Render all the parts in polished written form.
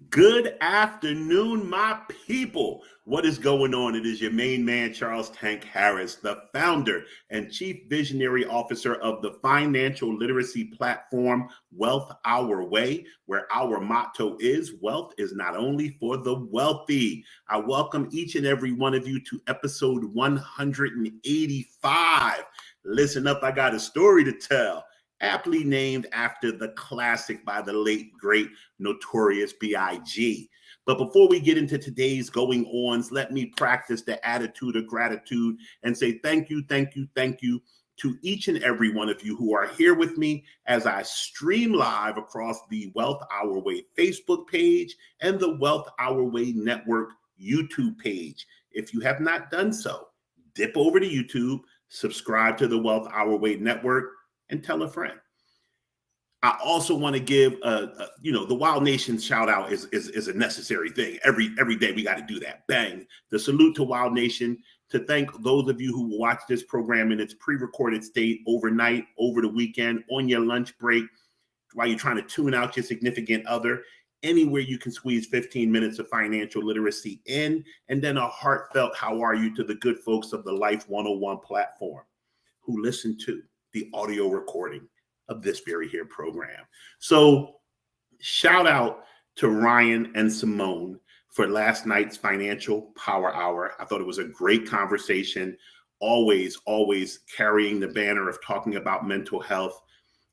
Good afternoon, my people. What is going on? It is your main man, Charles Tank Harris, the founder and chief visionary officer of the financial literacy platform, Wealth Our Way, where our motto is wealth is not only for the wealthy. I welcome each and every one of you to episode 185. Listen up, I got a story to tell, aptly named after the classic by the late, great Notorious B.I.G. But before we get into today's going ons, let me practice the attitude of gratitude and say thank you, thank you, thank you to each and every one of you who are here with me as I stream live across the Wealth Our Way Facebook page and the Wealth Our Way Network YouTube page. If you have not done so, dip over to YouTube, subscribe to the Wealth Our Way Network, and tell a friend. I also want to give the Wild Nation shout out is a necessary thing. Every day we got to do that. Bang. The salute to Wild Nation, to thank those of you who watch this program in its pre-recorded state overnight, over the weekend, on your lunch break, while you're trying to tune out your significant other, anywhere you can squeeze 15 minutes of financial literacy in, and then a heartfelt how are you to the good folks of the Life 101 platform who listen to the audio recording of this very here program. So shout out to Ryan and Simone for last night's Financial Power Hour. I thought it was a great conversation, always carrying the banner of talking about mental health.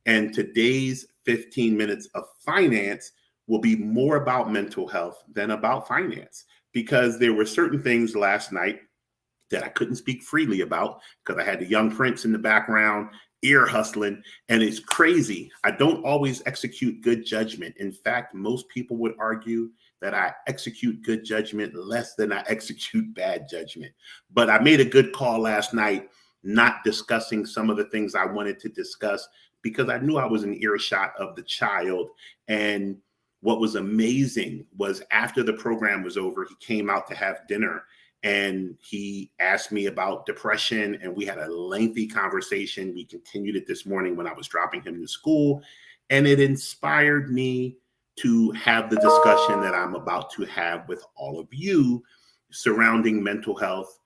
And today's 15 minutes of finance will be more about mental health than about finance, because there were certain things last night that I couldn't speak freely about because I had the young prince in the background, ear hustling, and it's crazy. I don't always execute good judgment. In fact, most people would argue that I execute good judgment less than I execute bad judgment. But I made a good call last night, not discussing some of the things I wanted to discuss because I knew I was in earshot of the child. And what was amazing was after the program was over, he came out to have dinner. And he asked me about depression, and we had a lengthy conversation. We continued it this morning when I was dropping him to school, and it inspired me to have the discussion that I'm about to have with all of you surrounding mental health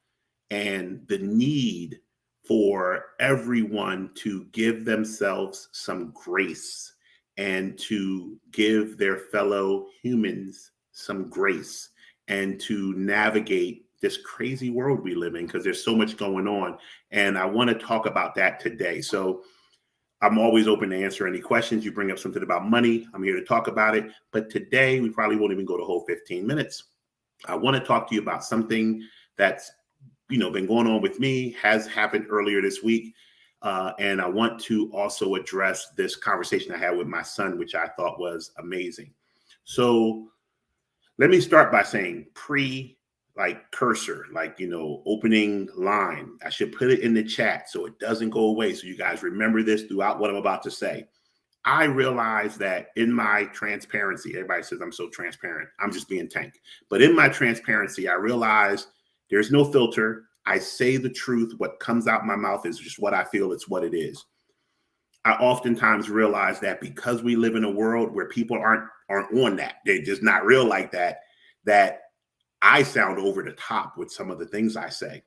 and the need for everyone to give themselves some grace and to give their fellow humans some grace and to navigate this crazy world we live in, because there's so much going on. And I want to talk about that today. So I'm always open to answer any questions. You bring up something about money, I'm here to talk about it. But today we probably won't even go the whole 15 minutes. I want to talk to you about something that's been going on with me, has happened earlier this week. And I want to also address this conversation I had with my son, which I thought was amazing. So let me start by saying cursor, opening line. I should put it in the chat so it doesn't go away. So you guys remember this throughout what I'm about to say. I realize that in my transparency, everybody says I'm so transparent. I'm just being Tank. But in my transparency, I realize there's no filter. I say the truth. What comes out my mouth is just what I feel. It's what it is. I oftentimes realize that because we live in a world where people aren't on that, they're just not real like that I sound over the top with some of the things I say.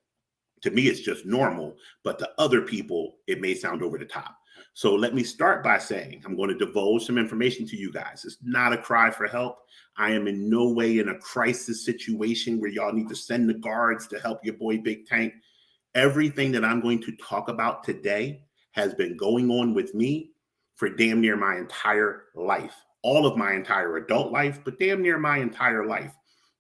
To me, it's just normal, but to other people, it may sound over the top. So let me start by saying I'm going to divulge some information to you guys. It's not a cry for help. I am in no way in a crisis situation where y'all need to send the guards to help your boy Big Tank. Everything that I'm going to talk about today has been going on with me for damn near my entire life. All of my entire adult life, but damn near my entire life.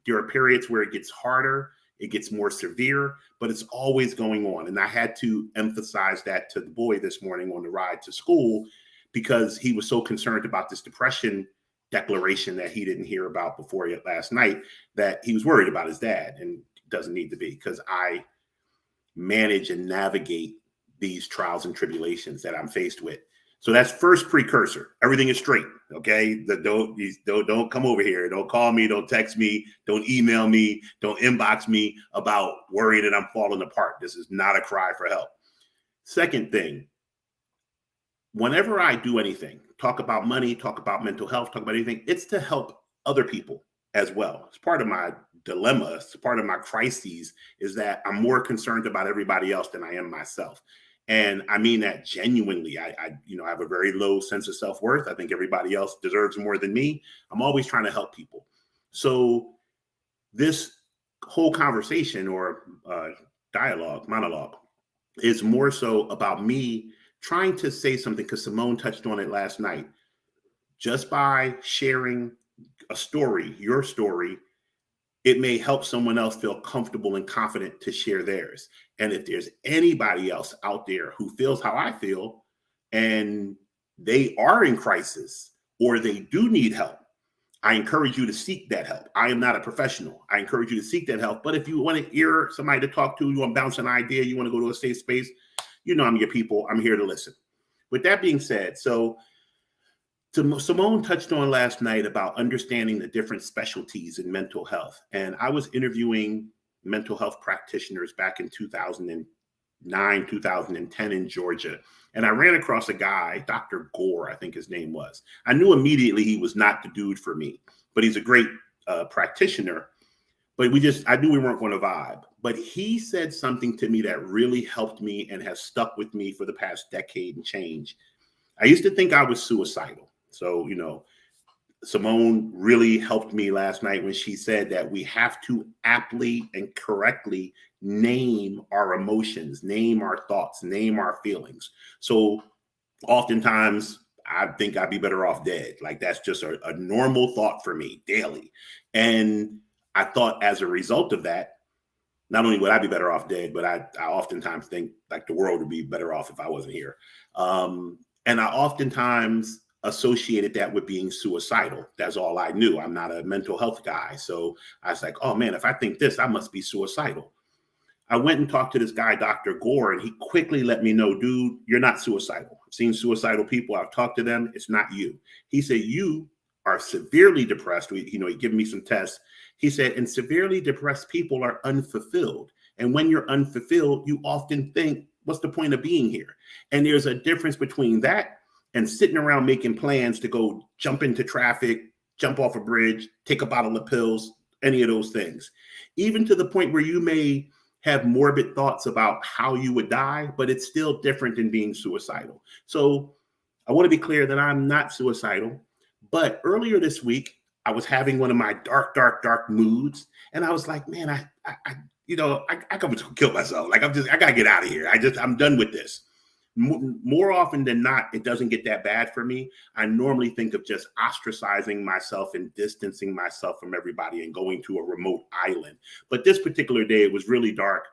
There are periods where it gets harder, it gets more severe, but it's always going on. And I had to emphasize that to the boy this morning on the ride to school because he was so concerned about this depression declaration that he didn't hear about before last night, that he was worried about his dad, and doesn't need to be, because I manage and navigate these trials and tribulations that I'm faced with. So that's first precursor. Everything is straight, okay? Don't come over here. Don't call me. Don't text me. Don't email me. Don't inbox me about worrying that I'm falling apart. This is not a cry for help. Second thing, whenever I do anything, talk about money, talk about mental health, talk about anything, it's to help other people as well. It's part of my dilemma. It's part of my crises is that I'm more concerned about everybody else than I am myself. And I mean that genuinely. I have a very low sense of self-worth. I think everybody else deserves more than me. I'm always trying to help people. So this whole conversation or monologue is more so about me trying to say something, because Simone touched on it last night. Just by sharing a story, your story, it may help someone else feel comfortable and confident to share theirs. And if there's anybody else out there who feels how I feel and they are in crisis or they do need help, I encourage you to seek that help. I am not a professional. I encourage you to seek that help. But if you want to hear somebody to talk to, you want to bounce an idea, you want to go to a safe space, I'm your people. I'm here to listen. With that being said, Simone touched on last night about understanding the different specialties in mental health. And I was interviewing mental health practitioners back in 2009, 2010 in Georgia. And I ran across a guy, Dr. Gore, I think his name was. I knew immediately he was not the dude for me, but he's a great practitioner. But I knew we weren't going to vibe. But he said something to me that really helped me and has stuck with me for the past decade and change. I used to think I was suicidal. So, Simone really helped me last night when she said that we have to aptly and correctly name our emotions, name our thoughts, name our feelings. So oftentimes I think I'd be better off dead. Like that's just a normal thought for me daily. And I thought as a result of that, not only would I be better off dead, but I oftentimes think like the world would be better off if I wasn't here. And I oftentimes associated that with being suicidal. That's all I knew. I'm not a mental health guy. So I was like, oh man, if I think this, I must be suicidal. I went and talked to this guy, Dr. Gore, and he quickly let me know, dude, you're not suicidal. I've seen suicidal people. I've talked to them. It's not you. He said, you are severely depressed. He gave me some tests. He said, and severely depressed people are unfulfilled. And when you're unfulfilled, you often think, what's the point of being here? And there's a difference between that and sitting around making plans to go jump into traffic, jump off a bridge, take a bottle of pills, any of those things. Even to the point where you may have morbid thoughts about how you would die, but it's still different than being suicidal. So I want to be clear that I'm not suicidal. But earlier this week, I was having one of my dark moods. And I was like, man, I could kill myself. Like, I got to get out of here. I'm done with this. More often than not, it doesn't get that bad for me. I normally think of just ostracizing myself and distancing myself from everybody and going to a remote island. But this particular day, it was really dark.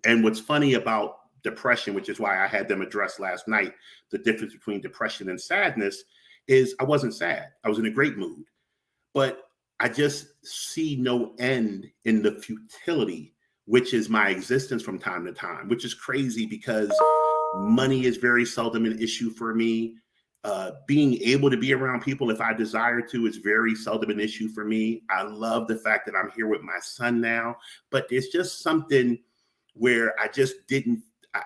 And what's funny about depression, which is why I had them address last night, the difference between depression and sadness, is I wasn't sad. I was in a great mood. But I just see no end in the futility, which is my existence from time to time, which is crazy because money is very seldom an issue for me. Being able to be around people if I desire to is very seldom an issue for me. I love the fact that I'm here with my son now, but there's just something where I just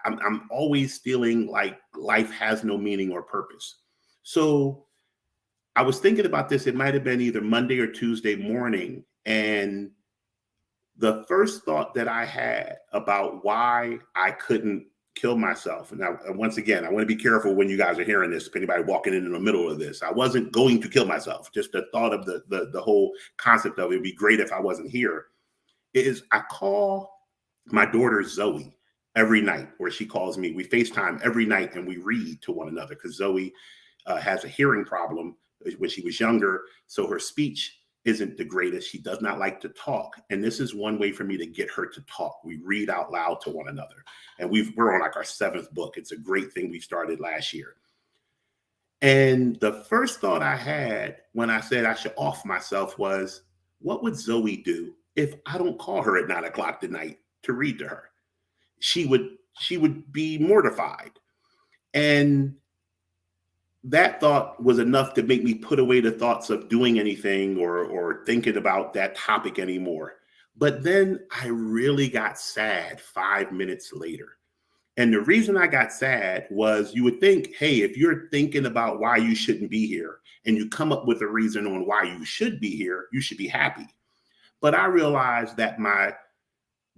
I'm always feeling like life has no meaning or purpose. So I was thinking about this. It might have been either Monday or Tuesday morning. And the first thought that I had about why I couldn't kill myself. And now, once again, I want to be careful when you guys are hearing this, if anybody walking in the middle of this, I wasn't going to kill myself. Just the thought of the whole concept of it would be great if I wasn't here. Is I call my daughter Zoe every night, or she calls me. We FaceTime every night and we read to one another because Zoe has a hearing problem when she was younger. So her speech isn't the greatest. She does not like to talk. And this is one way for me to get her to talk. We read out loud to one another. And we're on like our 7th book. It's a great thing we started last year. And the first thought I had when I said I should off myself was, what would Zoe do if I don't call her at 9 o'clock tonight to read to her? She would be mortified. And that thought was enough to make me put away the thoughts of doing anything or thinking about that topic anymore. But then I really got sad 5 minutes later. And the reason I got sad was you would think, hey, if you're thinking about why you shouldn't be here and you come up with a reason on why you should be here, you should be happy. But I realized that my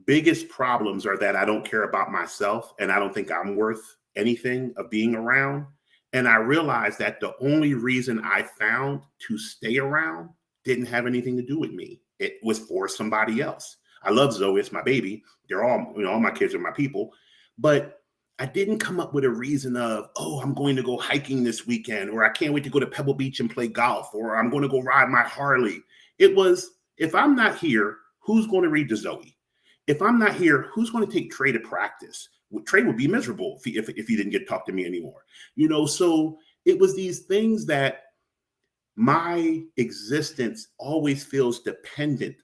biggest problems are that I don't care about myself and I don't think I'm worth anything of being around. And I realized that the only reason I found to stay around didn't have anything to do with me. It was for somebody else. I love Zoe, it's my baby. They're all, all my kids are my people. But I didn't come up with a reason of, oh, I'm going to go hiking this weekend, or I can't wait to go to Pebble Beach and play golf, or I'm going to go ride my Harley. It was, if I'm not here, who's going to read to Zoe? If I'm not here, who's going to take Trey to practice? Trey would be miserable if he didn't get to talk to me anymore. So it was these things that my existence always feels dependent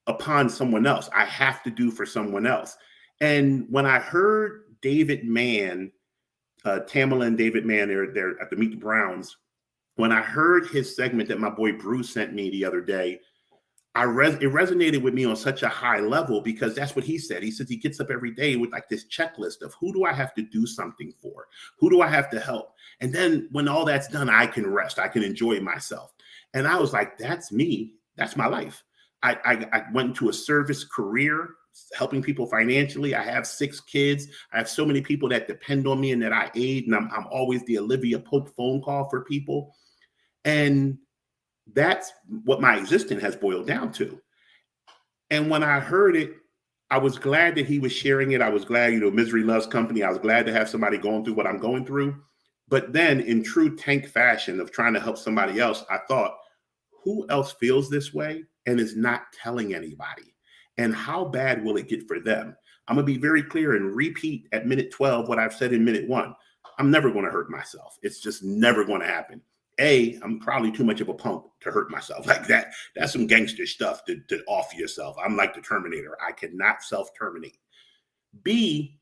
upon someone else. I have to do for someone else. And when I heard David Mann, Tamala and David Mann, they're at the Meet the Browns. When I heard his segment that my boy Bruce sent me the other day, it resonated with me on such a high level because that's what he said. He says he gets up every day with like this checklist of who do I have to do something for? Who do I have to help? And then when all that's done, I can rest. I can enjoy myself. And I was like, that's me. That's my life. I went into a service career, helping people financially. I have 6 kids. I have so many people that depend on me and that I aid. And I'm always the Olivia Pope phone call for people. And that's what my existence has boiled down to. And when I heard it, I was glad that he was sharing it. I was glad, misery loves company. I was glad to have somebody going through what I'm going through. But then in true Tank fashion of trying to help somebody else, I thought, who else feels this way and is not telling anybody? And how bad will it get for them? I'm going to be very clear and repeat at minute 12 what I've said in minute 1. I'm never going to hurt myself. It's just never going to happen. I'm probably too much of a punk to hurt myself like that. That's some gangster stuff to off yourself. I'm like the Terminator. I cannot self-terminate. B,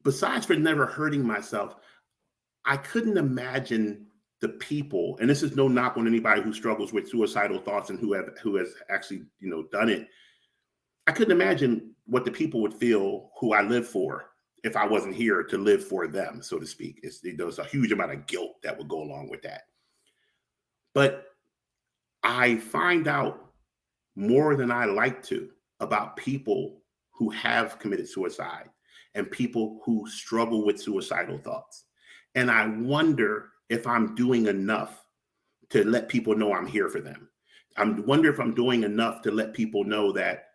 besides for never hurting myself, I couldn't imagine the people, and this is no knock on anybody who struggles with suicidal thoughts and who has actually, done it. I couldn't imagine what the people would feel who I live for if I wasn't here to live for them, so to speak. There's a huge amount of guilt that would go along with that. But I find out more than I like to about people who have committed suicide and people who struggle with suicidal thoughts. And I wonder if I'm doing enough to let people know I'm here for them. I wonder if I'm doing enough to let people know that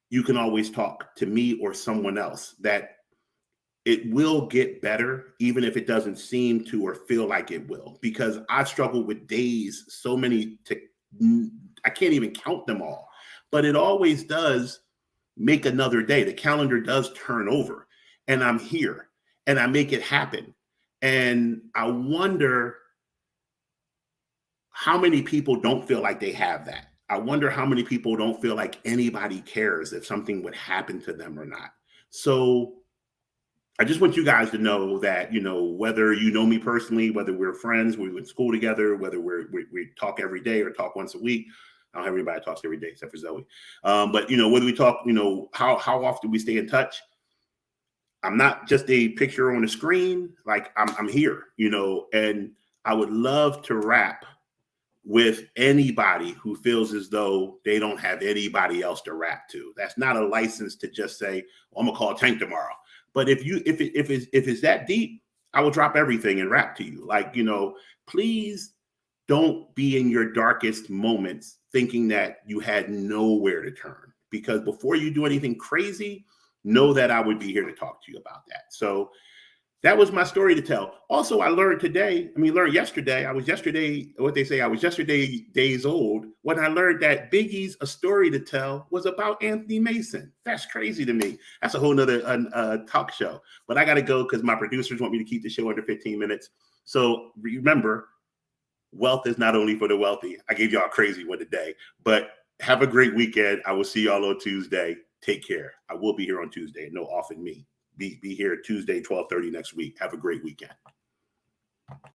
you can always talk to me or someone else, that it will get better, even if it doesn't seem to or feel like it will, because I've struggled with days, so many, I can't even count them all, but it always does make another day. The calendar does turn over and I'm here and I make it happen. And I wonder how many people don't feel like they have that. I wonder how many people don't feel like anybody cares if something would happen to them or not. So I just want you guys to know that, whether you know me personally, whether we're friends, we went to school together, whether we talk every day or talk once a week. I don't have anybody that talks every day except for Zoe. But, whether we talk, how often we stay in touch, I'm not just a picture on the screen. Like I'm here, and I would love to rap with anybody who feels as though they don't have anybody else to rap to. That's not a license to just say, well, I'm gonna call Tank tomorrow. But if it's that deep, I will drop everything and rap to you. Like, please don't be in your darkest moments thinking that you had nowhere to turn, because before you do anything crazy, know that I would be here to talk to you about that. So that was my story to tell. Also, I learned yesterday, I was yesterday days old when I learned that Biggie's A Story to Tell was about Anthony Mason. That's crazy to me. That's a whole nother talk show. But I got to go because my producers want me to keep the show under 15 minutes. So remember, wealth is not only for the wealthy. I gave y'all a crazy one today, but have a great weekend. I will see y'all on Tuesday. Take care. I will be here on Tuesday. No off in me. Be here Tuesday, 12:30 next week. Have a great weekend.